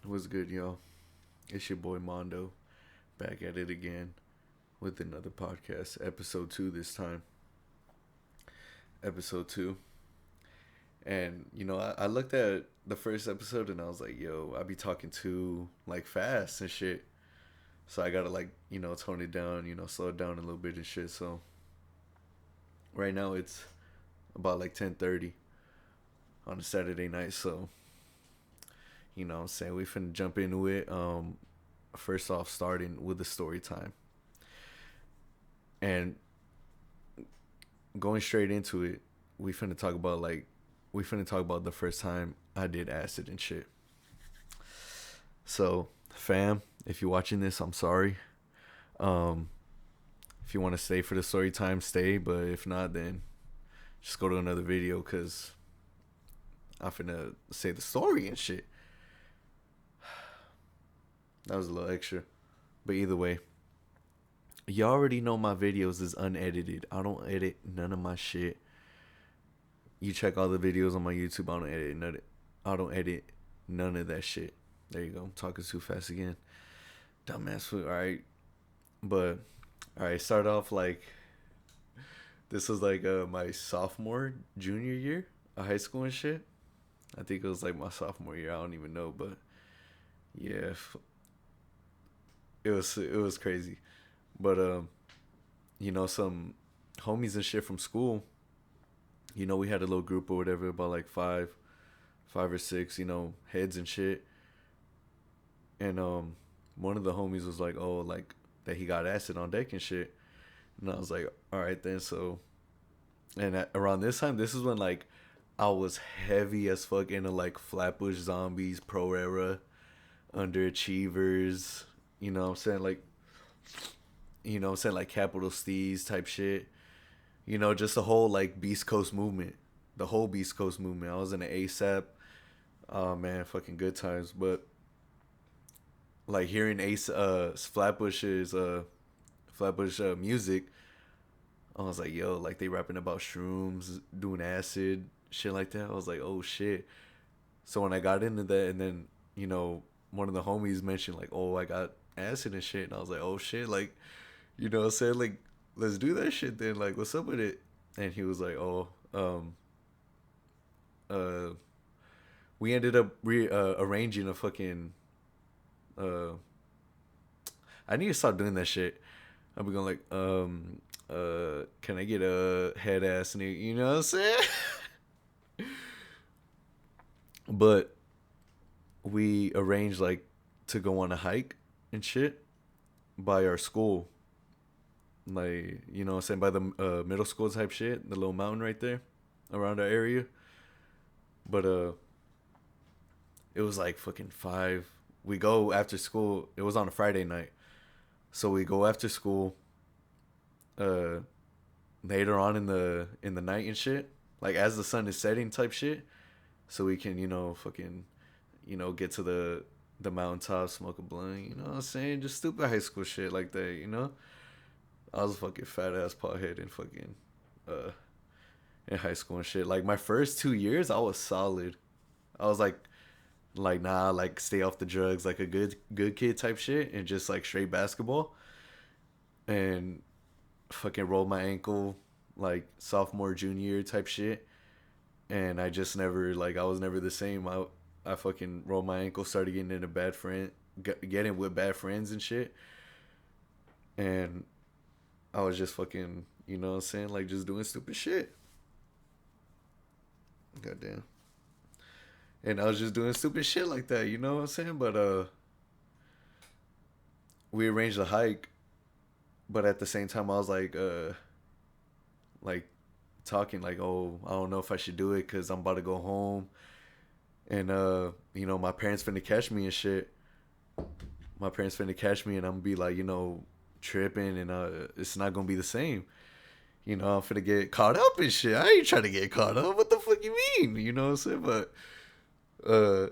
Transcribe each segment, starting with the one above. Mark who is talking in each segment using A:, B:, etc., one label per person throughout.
A: What's good, y'all? It's your boy Mondo, back at it again with another podcast, episode 2 this time. Episode 2. And, I looked at the first episode and I was like, yo, I be talking too, fast and shit. So I gotta, tone it down, slow it down a little bit and shit. So right now it's about 10:30 on a Saturday night. So, what I'm saying, we finna jump into it. First off, starting with the story time. And going straight into it, we finna talk about the first time I did acid and shit. So, fam, if you're watching this, I'm sorry. Um, if you want to stay for the story time, stay. But if not, then just go to another video because I'm finna say the story and shit. That was a little extra. But either way, you already know my videos is unedited. I don't edit none of my shit. You check all the videos on my YouTube. I don't edit none of that shit. There you go. I'm talking too fast again. Dumbass food. All right, but all right. Start off this was my sophomore, junior year of high school and shit. I think it was my sophomore year. I don't even know, but yeah, it was crazy. But some homies and shit from school. We had a little group or whatever, about five or six, heads and shit. And one of the homies was like, oh, that he got acid on deck and shit. And I was like, all right then. So, and around this time, this is when I was heavy as fuck into Flatbush Zombies, Pro Era, Underachievers. You know what I'm saying? Capital Steez type shit. Just the whole Beast Coast movement. The whole Beast Coast movement. I was in an ASAP. Oh man, fucking good times. But hearing Flatbush music, I was like, yo, they rapping about shrooms, doing acid, shit like that. I was like, oh shit. So when I got into that, and then one of the homies mentioned oh, I got acid and shit, and I was like, oh shit, what I'm saying, let's do that shit then, what's up with it? And he was like, oh, uh, we ended up arranging a fucking uh I need to stop doing that shit. I'll be going can I get a head ass nigga? You know what I'm saying? But we arranged to go on a hike and shit by our school. What I'm saying, by the middle school type shit, the little mountain right there around our area. But it was fucking 5. We go after school. It was on a Friday night. So we go after school uh later on in the night and shit. As the sun is setting type shit. So we can, fucking, get to the mountaintop, smoke a blunt, you know what I'm saying? Just stupid high school shit like that. I was a fucking fat ass pothead uh in high school and shit. My first 2 years I was solid. I was nah, stay off the drugs, a good kid type shit, and just straight basketball. And fucking rolled my ankle sophomore, junior type shit. And I just never, I was never the same. I fucking rolled my ankle, started getting into getting with bad friends and shit. And I was just fucking, you know what I'm saying, just doing stupid shit. Goddamn. And I was just doing stupid shit like that, you know what I'm saying? But we arranged a hike, but at the same time I was like talking oh, I don't know if I should do it cuz I'm about to go home. And my parents finna catch me and shit. My parents finna catch me and I'm gonna be tripping, and it's not gonna be the same. I'm finna get caught up and shit. I ain't trying to get caught up. What the fuck you mean? You know what I'm saying? But uh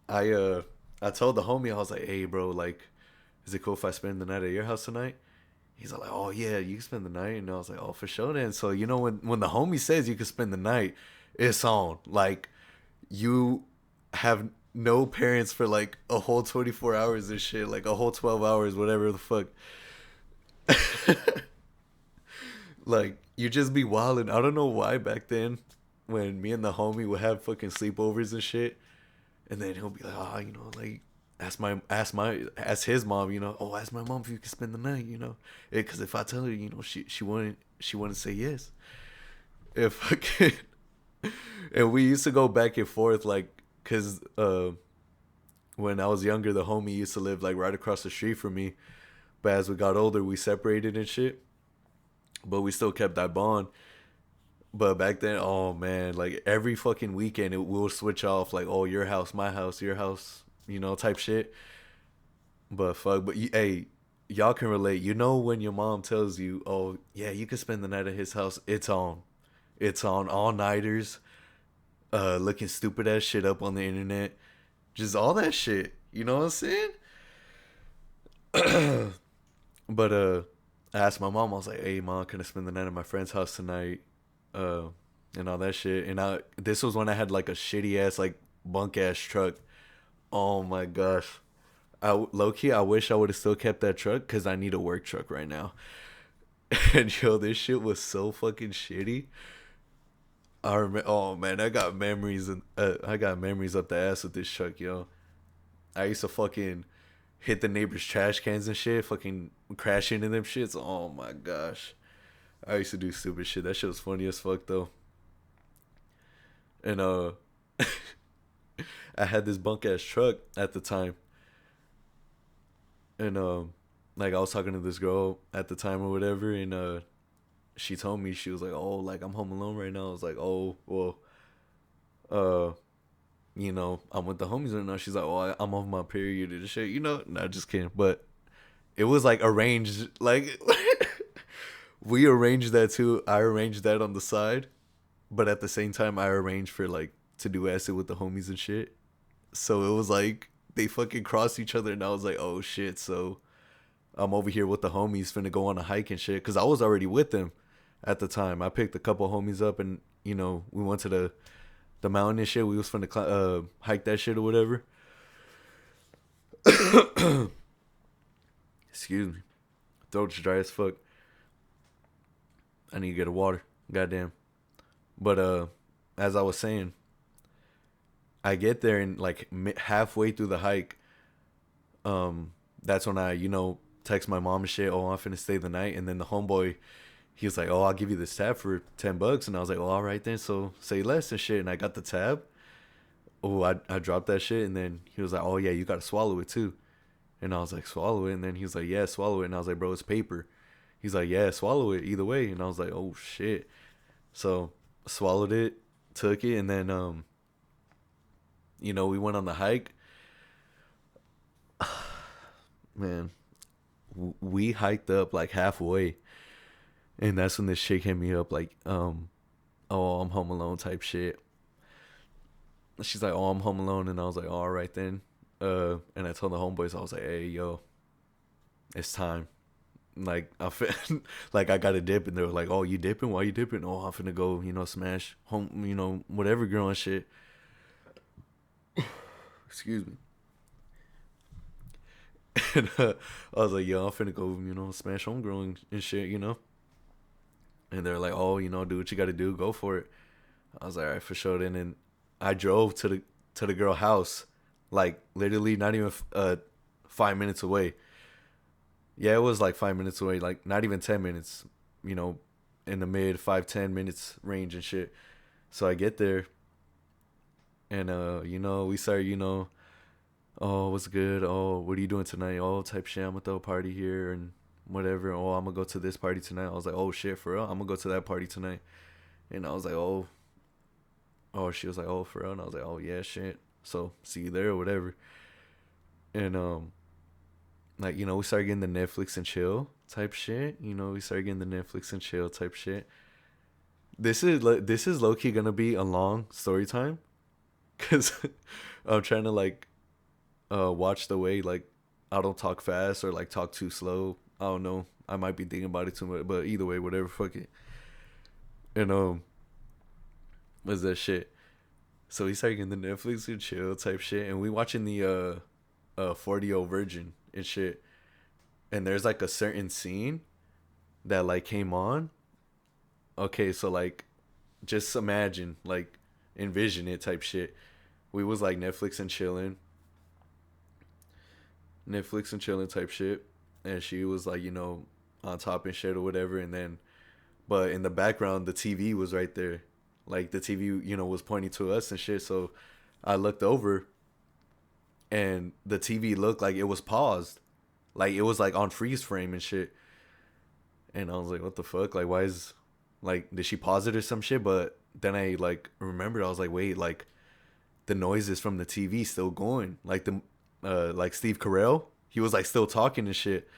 A: I I told the homie, I was like, hey bro, is it cool if I spend the night at your house tonight? He's like, oh yeah, you can spend the night. And I was like, oh, for sure then. So when the homie says you can spend the night, it's on. You have no parents for like a whole 24 hours and shit, like a whole 12 hours, whatever the fuck. Like you just be wilding. I don't know why back then, when me and the homie would have fucking sleepovers and shit, and then he'll be like, oh, you know, like ask his mom, you know, oh, ask my mom if you can spend the night, you know, because if I tell her, you know, she wouldn't say yes. If fucking and we used to go back and forth like, cause when I was younger, the homie used to live like right across the street from me, but as we got older, we separated and shit. But we still kept that bond. But back then, oh man, like every fucking weekend, we'll switch off like, oh, your house, my house, your house, you know, type shit. But fuck, but hey, y'all can relate. You know when your mom tells you, oh yeah, you can spend the night at his house. It's on all nighters, looking stupid ass shit up on the internet, just all that shit. You know what I'm saying? But I asked my mom. I was like, "Hey, mom, can I spend the night at my friend's house tonight?" Uh, and all that shit. And this was when I had like a shitty ass like bunk ass truck. Oh my gosh. Low key, I wish I would have still kept that truck because I need a work truck right now. And yo, this shit was so fucking shitty. I remember. Oh man, I got memories up the ass with this truck, yo. I used to fucking hit the neighbors' trash cans and shit, fucking crash into them shits. Oh my gosh. I used to do stupid shit. That shit was funny as fuck though. And I had this bunk ass truck at the time. And like I was talking to this girl at the time or whatever, and she told me, she was like, "Oh, like I'm home alone right now." I was like, "Oh, well, uh, you know, I'm with the homies right now." She's like, "Oh, I'm off my period and shit." You know, not just kidding, but it was like arranged. Like we arranged that too. I arranged that on the side, but at the same time, I arranged for like to do acid with the homies and shit. So it was like they fucking crossed each other, and I was like, "Oh shit!" So I'm over here with the homies, finna go on a hike and shit, because I was already with them at the time. I picked a couple homies up, and you know we went to the mountain and shit. We was finna hike that shit or whatever. Excuse me, throat's dry as fuck. I need to get a water. Goddamn. But as I was saying, I get there and like halfway through the hike, that's when I, you know, text my mom and shit. Oh, I'm finna stay the night, and then the homeboy, he was like, "Oh, I'll give you this tab for $10," and I was like, "Oh, all right then." So say less and shit, and I got the tab. Oh, I dropped that shit, and then he was like, "Oh yeah, you gotta swallow it too," and I was like, "Swallow it," and then he was like, "Yeah, swallow it," and I was like, "Bro, it's paper." He's like, "Yeah, swallow it either way," and I was like, "Oh shit." So swallowed it, took it, and then you know, we went on the hike. Man, we hiked up like halfway, and that's when this chick hit me up like, oh, I'm home alone type shit. She's like, "Oh, I'm home alone," and I was like, "All right then." And I told the homeboys, I was like, "Hey, yo, it's time." Like like I got to dip, and they were like, "Oh, you dipping? Why you dipping?" "Oh, I'm finna go, you know, smash home, you know, whatever girl and shit." Excuse me. And I was like, "Yo, I'm finna go, you know, smash homegirl and shit, you know." And they're like, "Oh, you know, do what you got to do, go for it." I was like, "All right, for sure." Then and I drove to the girl house, like literally not even 5 minutes away. Yeah, it was like 5 minutes away, like not even 10 minutes. You know, in the mid 5-10 minutes range and shit. So I get there, and you know, we start, you know, "Oh, what's good? Oh, what are you doing tonight? Oh, type shit. I'm gonna throw a party here and whatever. Oh, I'm gonna go to this party tonight." I was like, "Oh shit, for real? I'm gonna go to that party tonight." And I was like, oh, she was like, "Oh, for real?" And I was like, "Oh yeah, shit. So see you there or whatever." And like, you know, we started getting the Netflix and chill type shit. You know, we started getting the Netflix and chill type shit. This is low key gonna be a long story time, cause I'm trying to like watch the way like I don't talk fast or like talk too slow. I don't know. I might be thinking about it too much, but either way, whatever. Fuck it. And what's that shit? So we started getting the Netflix and chill type shit, and we watching the 40 Virgin and shit. And there's like a certain scene that like came on. Okay, so like just imagine, like envision it type shit. We was like Netflix and chilling type shit, and she was like, on top and shit or whatever, and then, but in the background, the TV was right there, like the TV, was pointing to us and shit. So I looked over, and the TV looked like it was paused, like it was like on freeze frame and shit. And I was like, what the fuck? Like, why is, like, did she pause it or some shit? But then I like remembered, I was like, wait, like the noises from the TV still going, like like Steve Carell, he was like still talking and shit.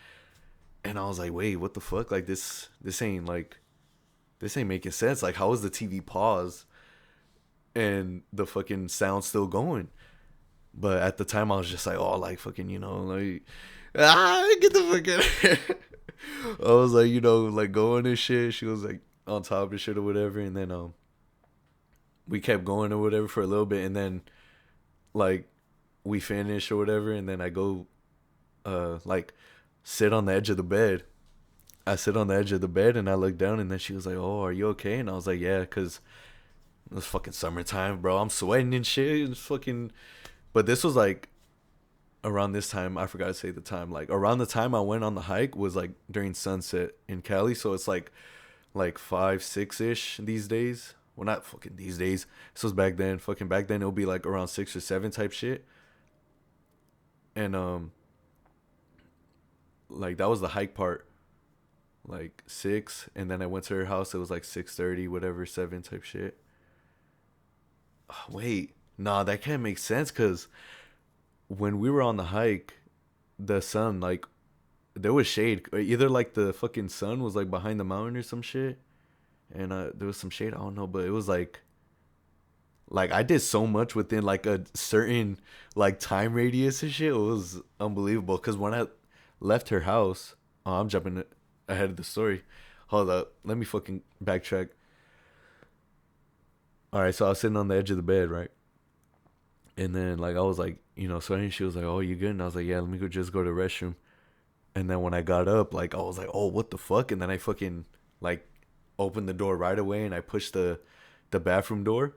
A: And I was like, wait, what the fuck? Like this ain't making sense. Like, how is the TV pause and the fucking sound still going? But at the time, I was just like, oh, like fucking, like get the fuck out of here. I was like, like going and shit. She was like on top of shit or whatever, and then we kept going or whatever for a little bit, and then like we finished or whatever, and then I go like sit on the edge of the bed. I sit on the edge of the bed and I look down, and then she was like, "Oh, are you okay?" And I was like, "Yeah," cause it was fucking summertime, bro. I'm sweating and shit. It's fucking. But this was like around this time. I forgot to say the time. Like around the time I went on the hike was like during sunset in Cali, so it's like 5, 6 ish these days. Well, not fucking these days. This was back then. Fucking back then, it'll be like around 6 or 7 type shit. And like that was the hike part, like 6, and then I went to her house. It was like 6:30, whatever, 7 type shit. Oh, wait, nah, that can't make sense because when we were on the hike, the sun like there was shade. Either like the fucking sun was like behind the mountain or some shit, and there was some shade. I don't know, but it was like I did so much within like a certain like time radius and shit. It was unbelievable. Cause when I left her house, oh, I'm jumping ahead of the story. Hold up, let me fucking backtrack. All right, so I was sitting on the edge of the bed, right, and then like I was like, sweating. She was like, "Oh, you good?" And I was like, "Yeah, let me just go to the restroom." And then when I got up, like I was like, "Oh, what the fuck?" And then I fucking like opened the door right away, and I pushed the bathroom door,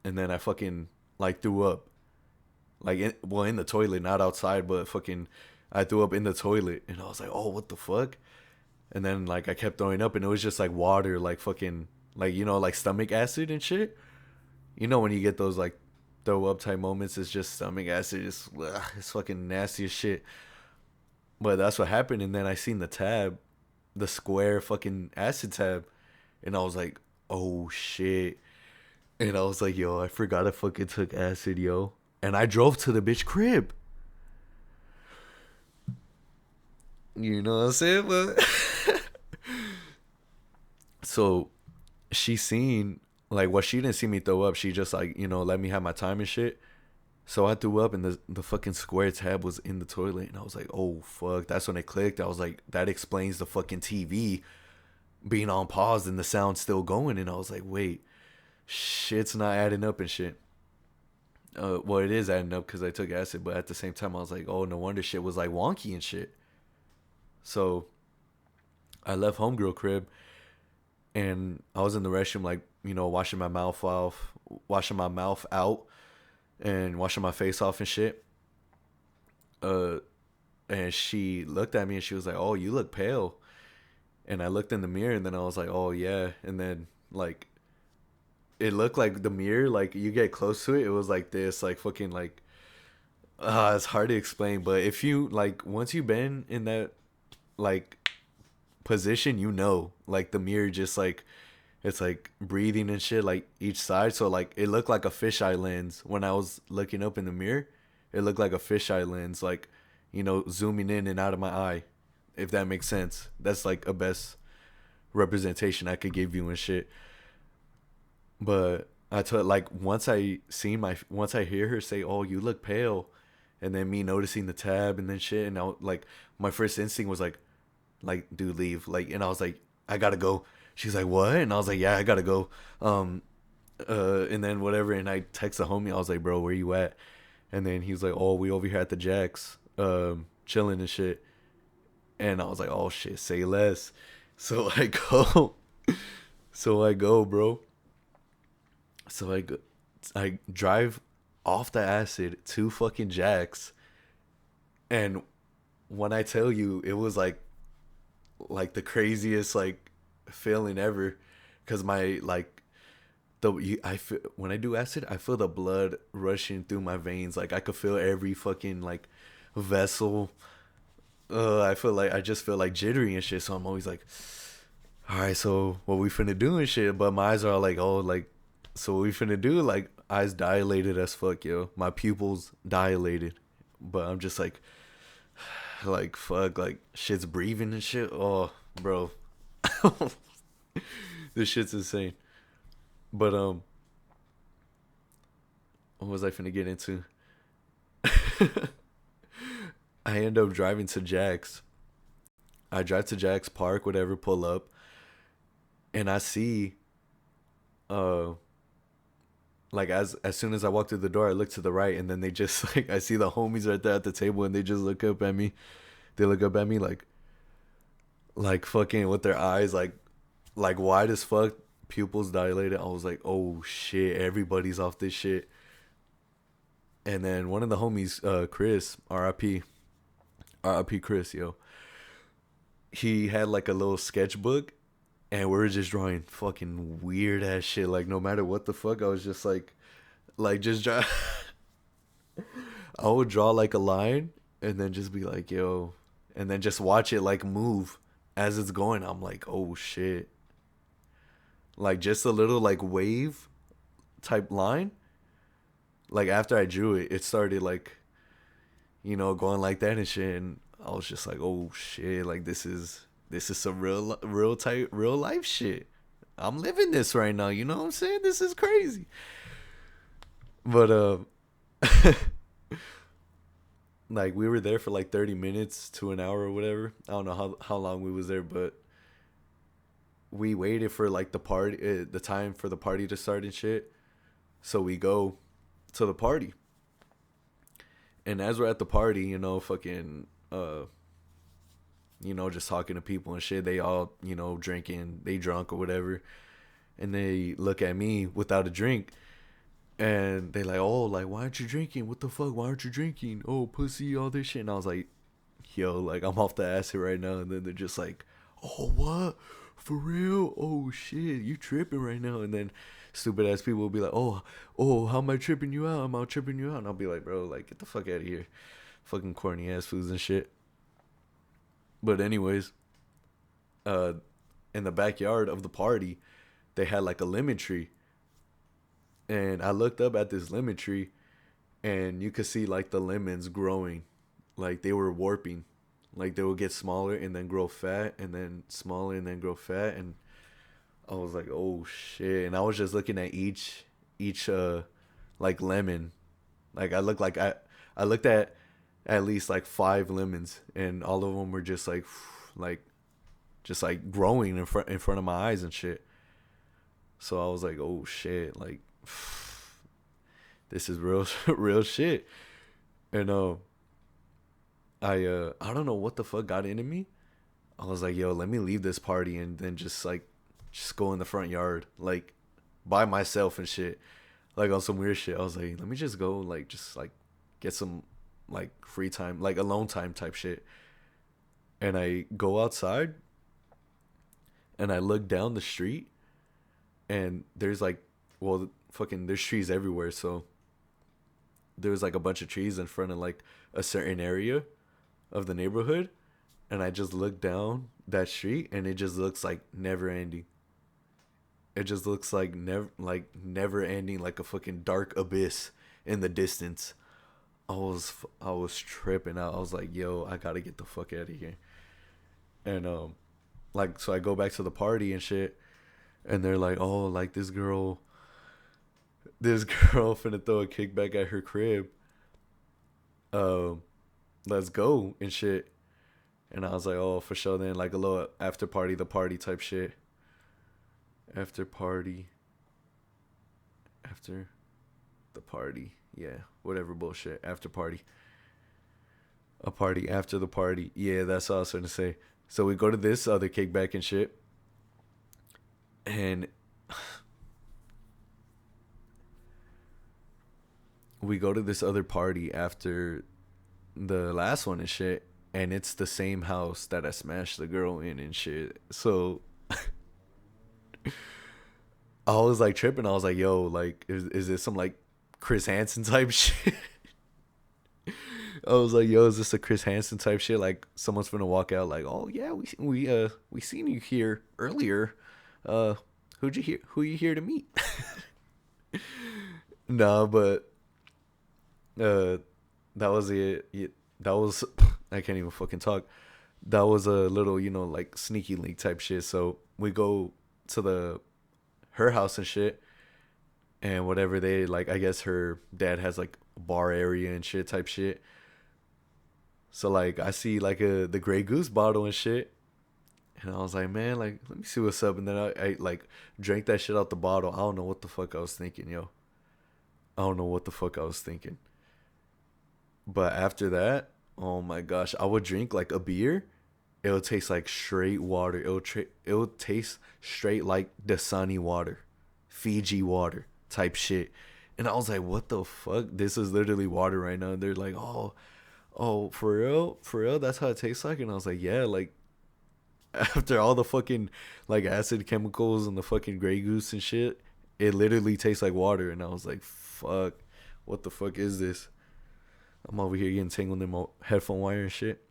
A: and then I fucking like threw up, like in the toilet, not outside, but fucking I threw up in the toilet, and I was like, oh, what the fuck? And then like I kept throwing up, and it was just like water, like fucking like like stomach acid and shit. When you get those like throw up type moments, it's just stomach acid. It's fucking nasty as shit. But that's what happened, and then I seen the tab, the square fucking acid tab, and I was like, oh shit. And I was like, yo, I forgot I fucking took acid, yo. And I drove to the bitch crib. You know what I'm saying? But so she seen like what she didn't see me throw up. She just like, let me have my time and shit. So I threw up and the fucking square tab was in the toilet. And I was like, oh fuck. That's when it clicked. I was like, that explains the fucking TV being on pause and the sound still going. And I was like, wait, shit's not adding up and shit. Well, it is adding up because I took acid, but at the same time, I was like, oh, no wonder shit was like wonky and shit. So I left homegirl crib, and I was in the restroom, like washing my mouth out, and washing my face off and shit. Uh, and she looked at me and she was like, "Oh, you look pale." And I looked in the mirror, and then I was like, "Oh yeah." And then like it looked like the mirror, like you get close to it, it was like this, like fucking like it's hard to explain, but if you like once you've been in that like position, like the mirror just like it's like breathing and shit like each side. So like it looked like a fisheye lens when I was looking up in the mirror. It looked like a fisheye lens, like zooming in and out of my eye, if that makes sense. That's like a best representation I could give you and shit. But I told like once I hear her say, "Oh, you look pale," and then me noticing the tab and then shit, and I like my first instinct was like dude, leave, like, and I was like, I gotta go. She's like, what? And I was like, yeah, I gotta go. And then whatever, and I text the homie. I was like, bro, where you at? And then he was like, oh, we over here at the Jacks, chilling and shit. And I was like, oh shit, say less. So I go, so I go, bro. So I go, I drive off the acid to fucking Jacks, and when I tell you, it was like the craziest like feeling ever, cause my like I feel when I do acid, I feel the blood rushing through my veins. Like I could feel every fucking like vessel. I feel like I just feel like jittery and shit. So I'm always like, all right, so what we finna do and shit. But my eyes are all like, oh, like, so what we finna do? Like eyes dilated as fuck, yo. My pupils dilated, but I'm just like fuck, like shit's breathing and shit. Oh, bro, this shit's insane. But what was I finna get into? I end up driving to Jack's. I drive to Jack's Park, whatever, pull up, and I see, uh, like as soon as I walk through the door, I look to the right, and then they just like I see the homies right there at the table, and they just look up at me. They look up at me like fucking with their eyes like wide as fuck, pupils dilated. I was like, oh shit, everybody's off this shit. And then one of the homies, Chris, R.I.P. R.I.P. Chris, yo. He had like a little sketchbook, and we were just drawing fucking weird ass shit. Like no matter what the fuck, I was just like just draw. I would draw like a line, and then just be like, yo, and then just watch it like move as it's going. I'm like, oh shit. Like just a little like wave type line. Like after I drew it, it started like, going like that and shit. And I was just like, oh shit, like this is some real type real life shit. I'm living this right now. You know what I'm saying? This is crazy. But like we were there for like 30 minutes to an hour or whatever. I don't know how long we was there, but we waited for like the time for the party to start and shit. So we go to the party, and as we're at the party, fucking just talking to people and shit. They all, drinking, they drunk or whatever, and they look at me without a drink, and they like, oh, like why aren't you drinking? What the fuck? Why aren't you drinking? Oh, pussy, all this shit. And I was like, yo, like I'm off the acid right now. And then they're just like, oh, what? For real? Oh shit, you tripping right now? And then stupid ass people will be like, oh, how am I tripping you out? I'm out tripping you out. And I'll be like, bro, like get the fuck out of here, fucking corny ass foods and shit. But anyways, uh, in the backyard of the party, they had like a lemon tree, and I looked up at this lemon tree, and you could see like the lemons growing, like they were warping, like they would get smaller and then grow fat, and then smaller and then grow fat, and I was like, oh shit, and I was just looking at each like lemon, like I looked at least like five lemons, and all of them were just like just like growing in front of my eyes and shit. So I was like, oh shit, like this is real real shit. And I don't know what the fuck got into me. I was like, yo, let me leave this party and then just go in the front yard like by myself and shit, like on some weird shit. I was like, let me just go like just like get some like free time, like alone time type shit. And I go outside and I look down the street, and there's like, well, fucking there's trees everywhere. So there's like a bunch of trees in front of like a certain area of the neighborhood, and I just look down that street, and it just looks like never ending. It just looks like never ending, like a fucking dark abyss in the distance. I was tripping out. I was like, yo, I gotta get the fuck out of here. And like so I go back to the party and shit, and they're like, oh, like this girl finna throw a kickback at her crib. Um, let's go and shit. And I was like, oh, for sure. Then like a little after party, the party type shit. After party. after the party. Yeah, whatever bullshit. After party. A party after the party. Yeah, that's all I was trying to say. So we go to this other kickback and shit. And we go to this other party after the last one and shit. And it's the same house that I smashed the girl in and shit. So I was like tripping. I was like, yo, like, is this some like Chris Hansen type shit? I was like, yo, is this a Chris Hansen type shit? Like someone's gonna walk out like, oh yeah, we seen you here earlier. Uh, who'd you hear? Who you here to meet? Nah, but uh, that was it. That was I can't even fucking talk. That was a little, like sneaky link type shit. So we go to the her house and shit, and whatever they like. I guess her dad has like a bar area and shit type shit. So like I see like the Grey Goose bottle and shit, and I was like, man, like let me see what's up. And then I like drank that shit out the bottle. I don't know what the fuck I was thinking, yo. I don't know what the fuck I was thinking. But after that, oh my gosh, I would drink like a beer. It would taste like straight water. It would taste straight like Dasani water, Fiji water type shit. And I was like, what the fuck? This is literally water right now. And they're like, oh, for real, that's how it tastes like. And I was like, yeah, like after all the fucking like acid chemicals and the fucking Grey Goose and shit, it literally tastes like water. And I was like, fuck, what the fuck is this? I'm over here getting tangled in my headphone wire and shit.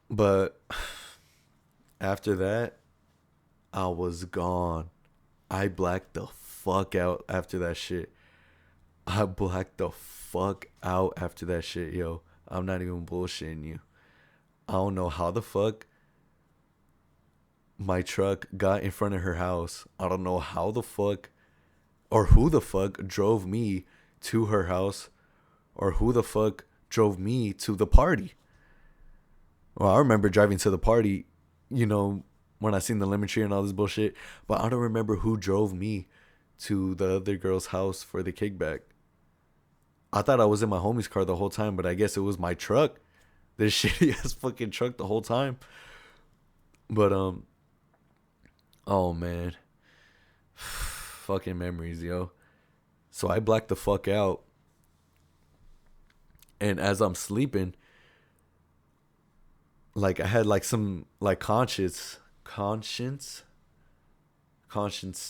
A: But after that, I was gone. I blacked the fuck out after that shit. I blacked the fuck out after that shit, yo. I'm not even bullshitting you. I don't know how the fuck my truck got in front of her house. I don't know how the fuck or who the fuck drove me to her house or who the fuck drove me to the party. Well, I remember driving to the party, when I seen the lemon tree and all this bullshit, but I don't remember who drove me to the other girl's house for the kickback. I thought I was in my homie's car the whole time, but I guess it was my truck. This shitty ass fucking truck the whole time. But oh man. Fucking memories, yo. So I blacked the fuck out. And as I'm sleeping, like I had like some like conscience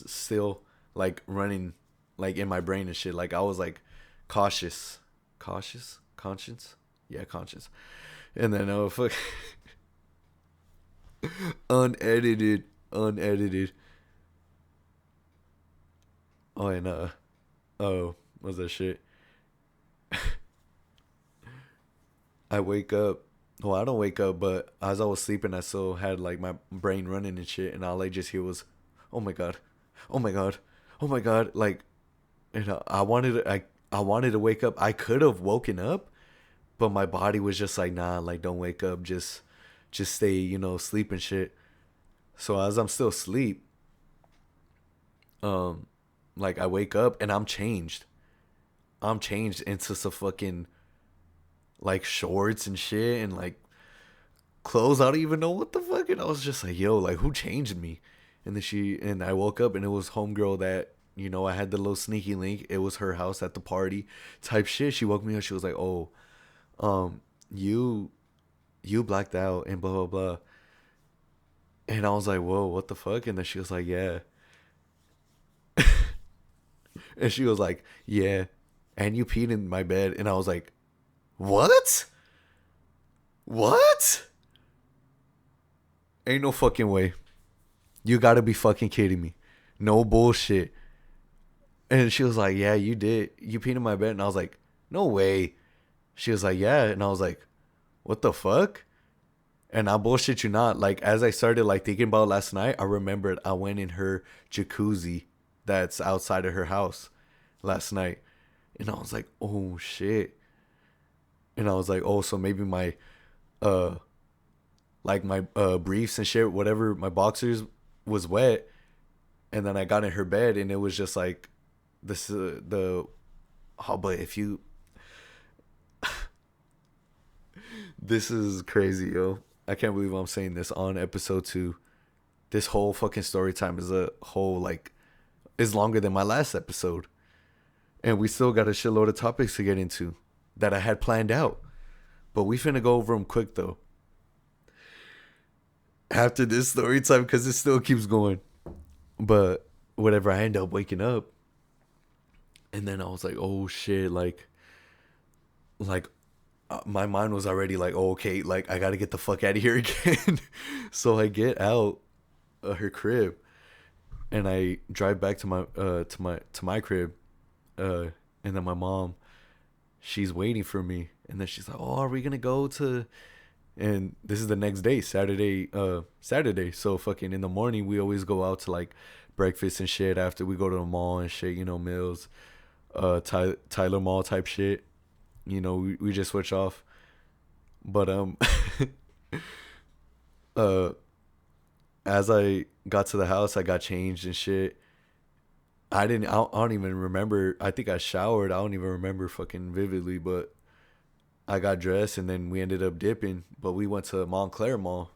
A: still like running like in my brain and shit. Like I was like conscience, yeah, conscious. And then fuck, unedited. Oh, and what's that shit? I wake up. Well, I don't wake up, but as I was sleeping, I still had like my brain running and shit, and all I just hear was, "Oh my god, oh my god, oh my god!" Like, I wanted to wake up. I could have woken up, but my body was just like, "Nah, like don't wake up, just stay, sleep and shit." So as I'm still asleep, like I wake up and I'm changed. I'm changed into some fucking like shorts and shit and like clothes. I don't even know what the fuck. And I was just like, yo, like who changed me? And then I woke up and it was homegirl that, I had the little sneaky link. It was her house at the party type shit. She woke me up. She was like, oh, you blacked out and blah, blah, blah. And I was like, whoa, what the fuck? And then she was like, yeah. And she was like, yeah. And you peed in my bed. And I was like, what? What? Ain't no fucking way. You gotta be fucking kidding me. No bullshit. And she was like, yeah, you did. You peed in my bed. And I was like, no way. She was like, yeah. And I was like, what the fuck? And I bullshit you not. Like, as I started like thinking about last night, I remembered I went in her jacuzzi that's outside of her house last night. And I was like, oh shit. And I was like, oh, so maybe my briefs and shit, whatever, my boxers was wet. And then I got in her bed and it was just like this the oh, but if you this is crazy, yo. I can't believe I'm saying this on episode 2. This whole fucking story time is a whole like is longer than my last episode. And we still got a shitload of topics to get into that I had planned out. But we finna go over them quick though. After this story time, because it still keeps going. But whatever, I end up waking up. And then I was like, oh shit, like my mind was already like, oh, okay, like I gotta get the fuck out of here again. So I get out of her crib and I drive back to my crib, and then my mom, she's waiting for me, and then she's like, "Oh, are we gonna go to?" And this is the next day, Saturday. Saturday. So fucking in the morning, we always go out to like breakfast and shit. After we go to the mall and shit, Mills, Tyler Mall type shit. We just switch off. But uh, as I got to the house, I got changed and shit. I don't even remember. I think I showered. I don't even remember fucking vividly, but I got dressed and then we ended up dipping. But we went to Montclair Mall.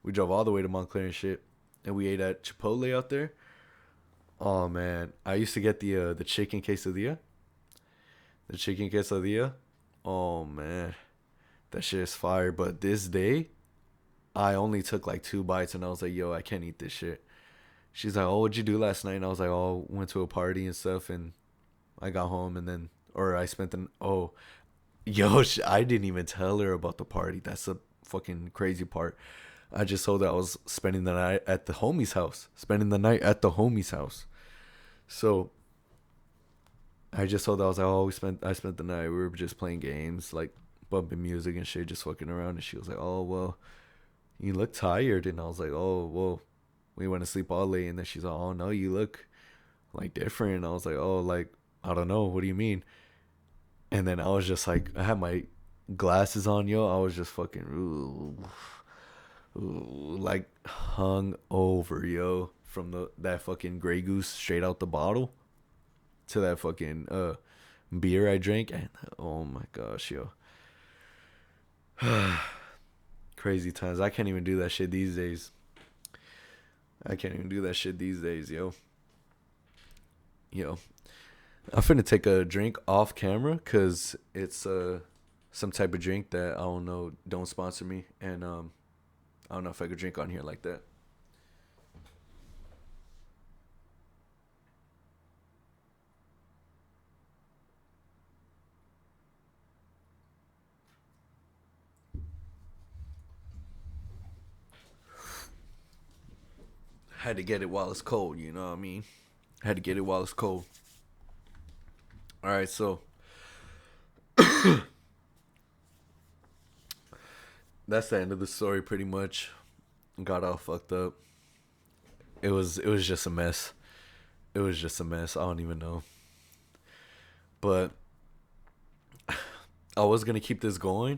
A: We drove all the way to Montclair and shit, and we ate at Chipotle out there. Oh man, I used to get the chicken quesadilla. The chicken quesadilla. Oh man, that shit is fire. But this day, I only took like 2 bites and I was like, yo, I can't eat this shit. She's like, oh, what'd you do last night? And I was like, oh, went to a party and stuff, and I got home and then, or I spent the, oh, yo, I didn't even tell her about the party. That's the fucking crazy part. I just told her I was spending the night at the homie's house. So I just told her, I was like, oh, I spent the night. We were just playing games, like bumping music and shit, just fucking around. And she was like, oh, well, you look tired. And I was like, oh, well, we went to sleep all late. And then she's like, oh, no, you look like different. And I was like, oh, like, I don't know. What do you mean? And then I was just like, I had my glasses on, yo. I was just fucking, like hung over, yo, from that fucking Grey Goose straight out the bottle to that fucking beer I drank. And oh my gosh, yo. Crazy times. I can't even do that shit these days. Yo. I'm finna take a drink off camera because it's some type of drink that I don't know, don't sponsor me. And I don't know if I could drink on here like that. Had to get it while it's cold, you know what I mean? Had to get it while it's cold. Alright, so that's the end of the story pretty much. Got all fucked up. It was just a mess. It was just a mess. I don't even know. But I was gonna keep this going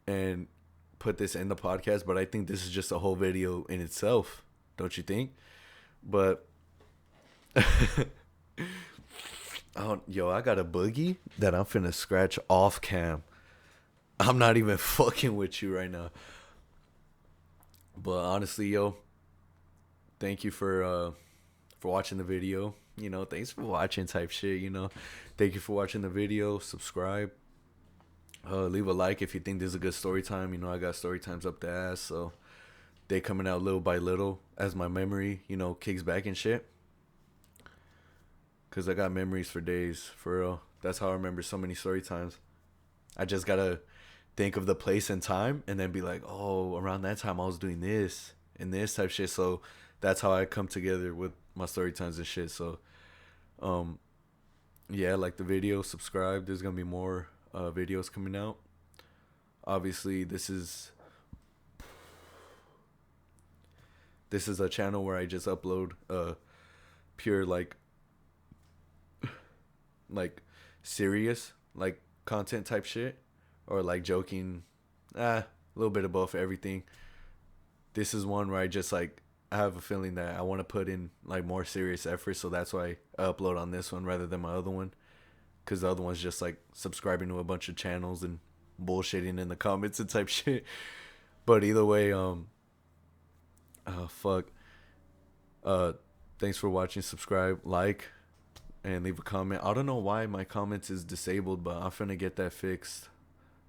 A: and put this in the podcast, but I think this is just a whole video in itself. Don't you think? But yo, I got a boogie that I'm finna scratch off cam. I'm not even fucking with you right now. But honestly, yo, thank you for watching the video. Thanks for watching type shit. Thank you for watching the video. Subscribe. Leave a like if you think this is a good story time. I got story times up the ass, so they coming out little by little as my memory, kicks back and shit. Cause I got memories for days, for real. That's how I remember so many story times. I just gotta think of the place and time, and then be like, oh, around that time I was doing this and this type shit. So that's how I come together with my story times and shit. So, yeah, like the video, subscribe. There's gonna be more videos coming out. Obviously, this is a channel where I just upload pure like serious like content type shit, or like joking, a little bit of both, everything. This is one where I just like I have a feeling that I want to put in like more serious effort, so that's why I upload on this one rather than my other one, because the other one's just like subscribing to a bunch of channels and bullshitting in the comments and type shit. But either way, fuck. Uh, thanks for watching. Subscribe, like, and leave a comment. I don't know why my comments is disabled, but I'm finna get that fixed.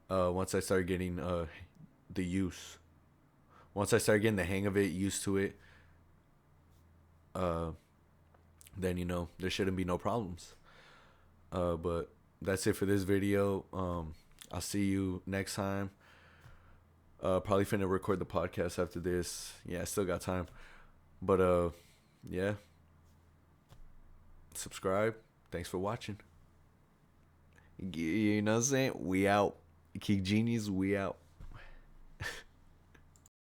A: Once I start getting the use. Once I start getting the hang of it, used to it, uh, then there shouldn't be no problems. But that's it for this video. I'll see you next time. Probably finna record the podcast after this. Yeah, I still got time. But yeah. Subscribe. Thanks for watching. You know what I'm saying? We out. Geek Genius, we out.